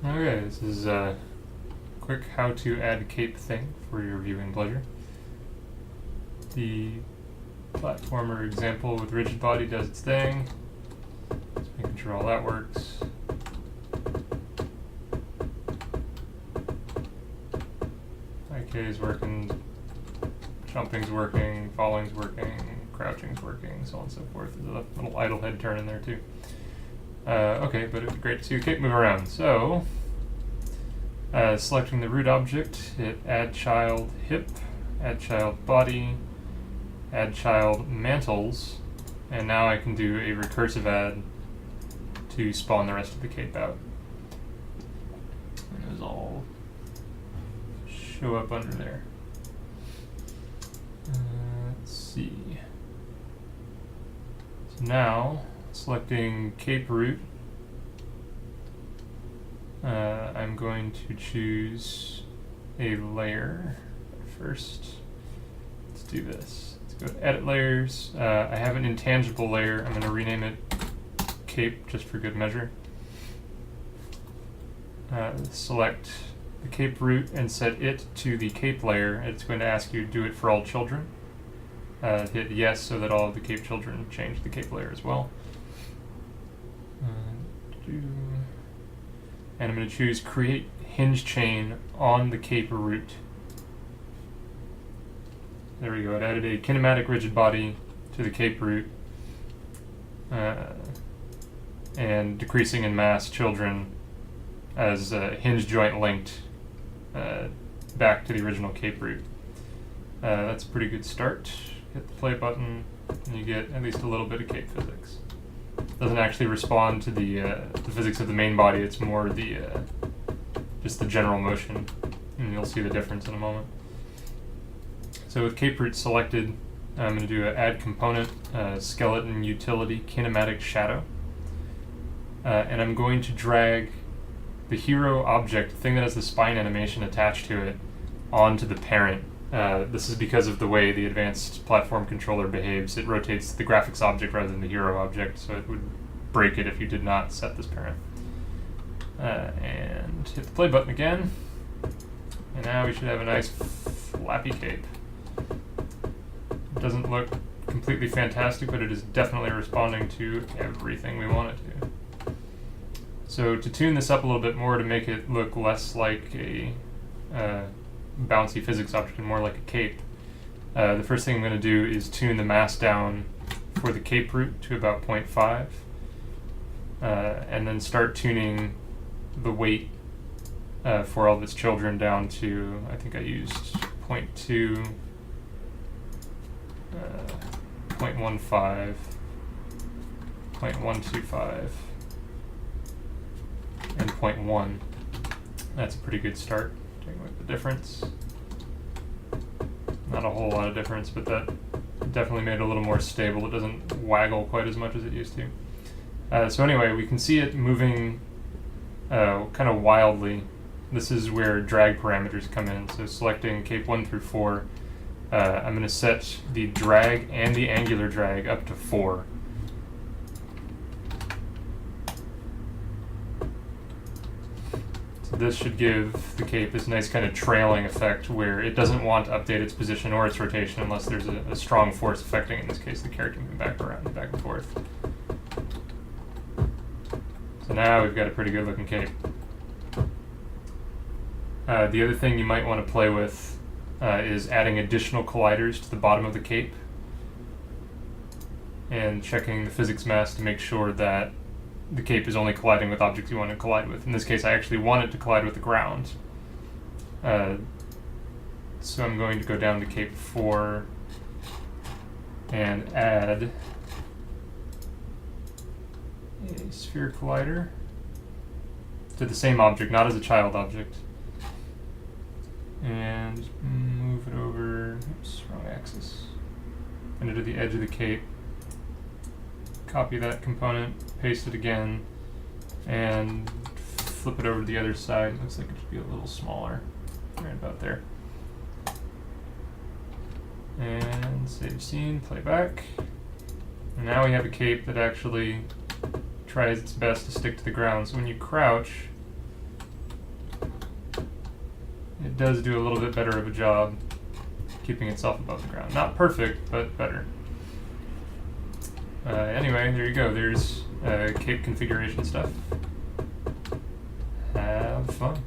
Okay, this is a quick how to add cape thing for your viewing pleasure. The platformer example with rigid body does its thing. Just making sure all that works. IK is working, jumping's working, falling's working, crouching's working, so on and so forth. There's a little idle head turn in there too. Okay, but it'd be great to see the cape move around. So, selecting the root object, hit add child hip, add child body, add child mantles, and now I can do a recursive add to spawn the rest of the cape out. And those all show up under there. Let's see. So now, selecting cape root, I'm going to choose a layer first. Let's do this. Let's go to edit layers. I have an intangible layer. I'm going to rename it cape just for good measure. Select the cape root and set it to the cape layer. It's going to ask you to do it for all children. Hit yes so that all of the cape children change the cape layer as well. And I'm going to choose create hinge chain on the cape root. There we go. It added a kinematic rigid body to the cape root and decreasing in mass children as hinge joint linked back to the original cape root. That's a pretty good start. Hit the play button and you get at least a little bit of cape physics. Doesn't actually respond to the physics of the main body. It's more the just the general motion, and you'll see the difference in a moment. So with cape root selected, I'm going to do an add component, skeleton utility kinematic shadow, and I'm going to drag the hero object, the thing that has the spine animation attached to it, onto the parent. This is because of the way the advanced platform controller behaves. It rotates the graphics object rather than the hero object, so it would break it if you did not set this parent. And hit the play button again, and now we should have a nice flappy cape. It doesn't look completely fantastic, but it is definitely responding to everything we want it to. So to tune this up a little bit more to make it look less like a bouncy physics object and more like a cape, the first thing I'm going to do is tune the mass down for the cape root to about 0.5, and then start tuning the weight for all of its children down to, I think I used 0.2, 0.15, 0.125, and 0.1. That's a pretty good start. Take a look at the difference. Not a whole lot of difference, but that definitely made it a little more stable. It doesn't waggle quite as much as it used to. So anyway, we can see it moving kind of wildly. This is where drag parameters come in. So selecting cape 1 through 4, I'm going to set the drag and the angular drag up to 4. This should give the cape this nice kind of trailing effect where it doesn't want to update its position or its rotation unless there's a strong force affecting it, in this case the character moving back and forth. So now we've got a pretty good looking cape. The other thing you might want to play with is adding additional colliders to the bottom of the cape and checking the physics mass to make sure that the cape is only colliding with objects you want to collide with. In this case, I actually want it to collide with the ground. So I'm going to go down to cape 4 and add a sphere collider to the same object, not as a child object. And move it over, oops, wrong axis, into the edge of the cape. Copy that component, paste it again, and flip it over to the other side. Looks like it should be a little smaller, right about there. And save scene, play back. And now we have a cape that actually tries its best to stick to the ground. So when you crouch, it does do a little bit better of a job keeping itself above the ground. Not perfect, but better. Anyway, there you go. There's Cape configuration stuff. Have fun.